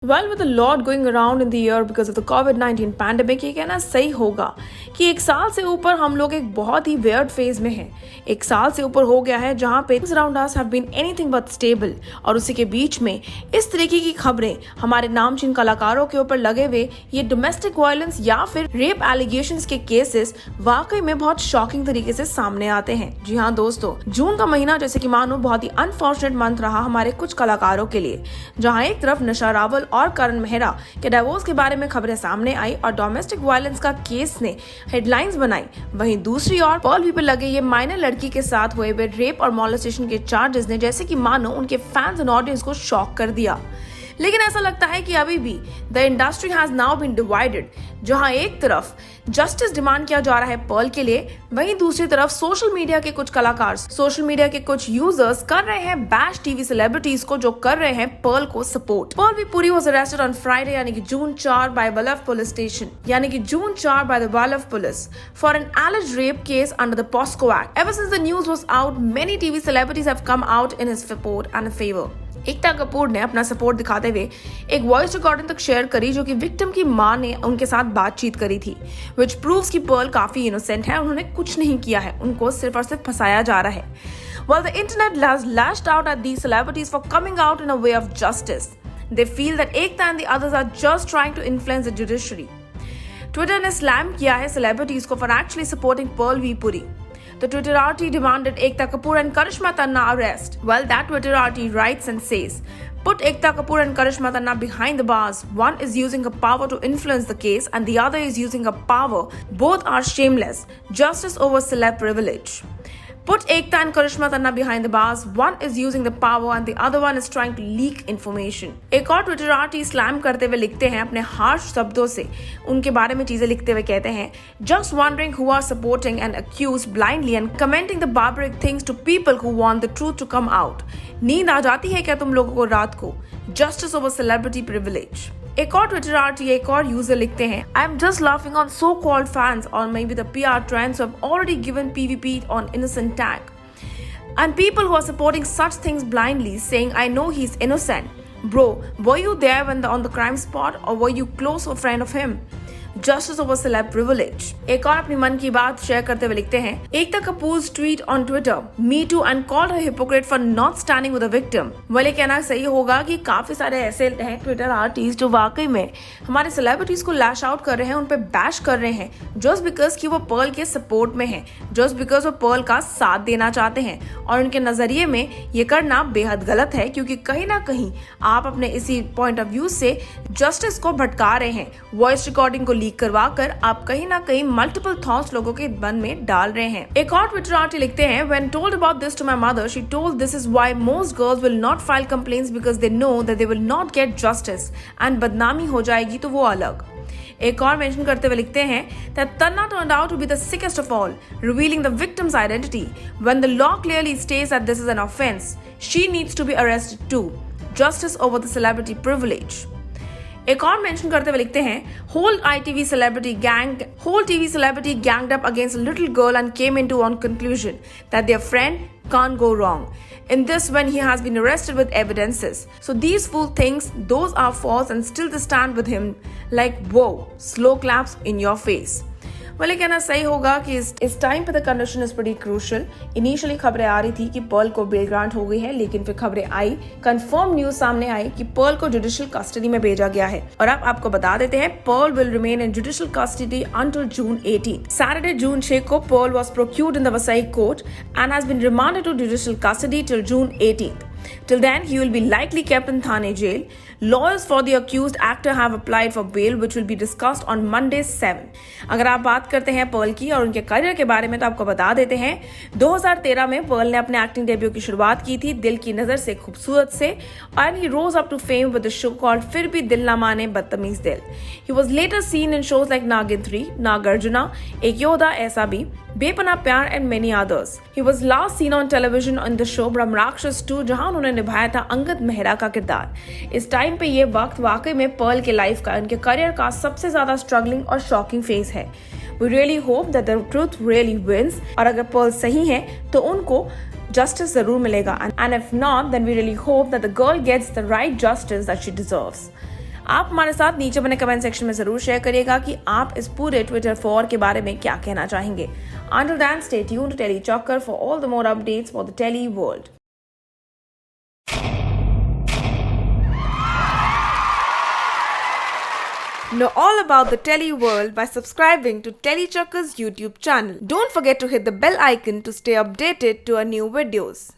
Well, with a lot going around in the year because of the COVID-19 pandemic, ये कहना सही होगा कि एक साल से ऊपर हम लोग एक बहुत ही weird phase में हैं। एक साल से ऊपर हो गया है जहाँ पे things around us have been anything but stable और उसी के बीच में इस तरीके की खबरें हमारे नामचीन कलाकारों के ऊपर लगे हुए ये डोमेस्टिक वायलेंस या फिर रेप एलिगेशंस के केसेस वाकई में बहुत शॉकिंग तरीके से सामने आते हैं। जी हाँ दोस्तों, जून का महीना जैसे कि मानो बहुत ही अनफॉर्चुनेट मंथ रहा हमारे कुछ कलाकारों के लिए, जहाँ एक तरफ निशा रावल और करण मेहरा के डिवोर्स के बारे में खबरें सामने आई और डोमेस्टिक वायलेंस का केस ने हेडलाइंस बनाई, वहीं दूसरी ओर पर्ल वी पे लगे ये माइनर लड़की के साथ हुए रेप और मॉलेस्टेशन के चार्जेस ने जैसे कि मानो उनके फैंस एंड ऑडियंस को शॉक कर दिया। लेकिन ऐसा लगता है कि अभी भी the industry has now been divided, जहां एक तरफ जस्टिस डिमांड किया जा रहा है पर्ल के लिए, वहीं दूसरी तरफ सोशल मीडिया के कुछ कलाकार, सोशल मीडिया के कुछ यूजर्स कर रहे हैं बैश टीवी सेलिब्रिटीज को जो कर रहे हैं पर्ल को support. Pearl V Puri was arrested on Friday यानी कि June 4 by Valiv police station यानी कि June 4 by the Valiv police for an alleged rape case under the POSCO Act. Ever since the news was out, many TV celebrities have come out in his support and favor. Ekta Kapoor ने अपना support दिखाते हुए एक voice recording तक share करी जो कि victim की मां ने उनके साथ बातचीत करी थी, which proves कि पर्ल काफी इनोसेंट है, उन्होंने कुछ नहीं किया है, उनको सिर्फ और सिर्फ फंसाया जा रहा है। While the internet has lashed out at these celebrities for coming out in a way of justice, they feel that Ekta and the others are just trying to influence the judiciary. Twitter ने slam किया है celebrities को for actually supporting Pearl V Puri. The Twitterati demanded Ekta Kapoor and Karishma Tanna arrest. Well, that Twitterati writes and says, put Ekta Kapoor and Karishma Tanna behind the bars. One is using a power to influence the case and the other is using a power. Both are shameless. Justice over celeb privilege. Put Ekta and Karishma Tanna behind the bars. One is using the power and the other one is trying to leak information. एक और ट्विटराटी slam करते हुए लिखते हैं अपने harsh शब्दों से, उनके बारे में चीजें लिखते हुए कहते हैं, just wondering who are supporting and accused blindly and commenting the barbaric things to people who want the truth to come out. नींद आ जाती है क्या तुम लोगों को रात को? Justice over celebrity privilege. एक और ट्विटराटी एक और यूजर लिखते हैं, I am just laughing on so-called fans or maybe the PR trends who have already given PVP on innocent tag. And people who are supporting such things blindly saying, I know he's innocent. Bro, were you there when on the crime spot or were you close or friend of him? Justice over celeb privilege. एक और अपनी मन की बात share करते हुए लिखते हैं, Ekta Kapoor's tweet on Twitter, me too and called her hypocrite for not standing with a victim. वाले कहना सही होगा कि काफी सारे ऐसे हैं ट्विटर आर्टिस्ट जो वाकई में हमारे सेलिब्रिटीज को लैश आउट कर रहे हैं, उन पे बैश कर रहे हैं जस्ट बिकॉज कि वो पर्ल के सपोर्ट में हैं, जस्ट बिकॉज वो पर्ल का साथ देना चाहते हैं और उनके नजरिए में ये करना बेहद गलत है, क्योंकि कहीं ना कहीं आप अपने इसी पॉइंट ऑफ व्यू से जस्टिस को भटका रहे हैं। वॉइस रिकॉर्डिंग को लीक करवा कर आप कहीं ना कहीं मल्टीपल थॉट्स लोगों के मन में डाल रहे हैं। एक और ट्विटराटी लिखते हैं, when told about this to my mother, she told this is why most girls will not file complaints because they know that they will not get justice and बदनामी हो जाएगी तो वो अलग। एक और मेंशन करते हुए लिखते हैं that Tanna turned out to be the sickest of all, revealing the victim's identity. When the law clearly states that this is an offense, she needs to be arrested too. Justice over the celebrity privilege. एक और mention करते हुए लिखते हैं, whole TV celebrity ganged up against a little girl and came into one conclusion that their friend can't go wrong in this when he has been arrested with evidences. So these fool things, those are false and still they stand with him like whoa, slow claps in your face. वाले कहना सही होगा कि इस time पे the condition is pretty crucial. Initially खबरें आ रही थी कि पर्ल को बेल ग्रांट हो गई है, लेकिन फिर खबरें आई, कंफर्म न्यूज सामने आई कि पर्ल को जुडिशियल कस्टडी में भेजा गया है। और अब आपको बता देते हैं, Pearl will remain in judicial custody until June 18। Saturday June 6 को Pearl was procured in the Vasai court and has been remanded to judicial custody till June 18। Till then, he will be likely kept in Thane jail. Lawyers for the accused actor have applied for bail, which will be discussed on Monday 7. अगर आप बात करते हैं Perl की और उनके career के बारे में तो आपको बता देते हैं, 2013 में पर्ल ने अपने एक्टिंग डेब्यू की शुरुआत की थी दिल की नजर से खूबसूरत से, and he rose up to fame with the show called फिर भी दिल ना माने बदतमीज दिल. He was later seen in shows like नागिन 3, नागार्जुना, एक योद्धा ऐसा भी, बेपना प्यार and many others. He was last seen on television on the show ब्रह्मराक्षस 2, जहां उन्होंने निभाया था अंगद मेहरा का किरदार। इस टाइम पे ये वक्त वाकई में पर्ल के लाइफ का, उनके करियर का सबसे ज्यादा स्ट्रगलिंग और शॉकिंग फेज है। We really hope that the truth really wins, और अगर पर्ल सही है तो उनको जस्टिस जरूर मिलेगा, and if not then we really hope that the girl gets the right justice that she deserves. आप हमारे साथ नीचे बने कमेंट सेक्शन में जरूर शेयर करिएगा कि आप इस पूरे ट्विटर वॉर के बारे में क्या कहना चाहेंगे। Until then, stay tuned to Telly Chocker for all the more updates for the Telly world. Know all about the Telly world by subscribing to Telly Chocker's YouTube channel. Don't forget to hit the bell icon to stay updated to our new videos.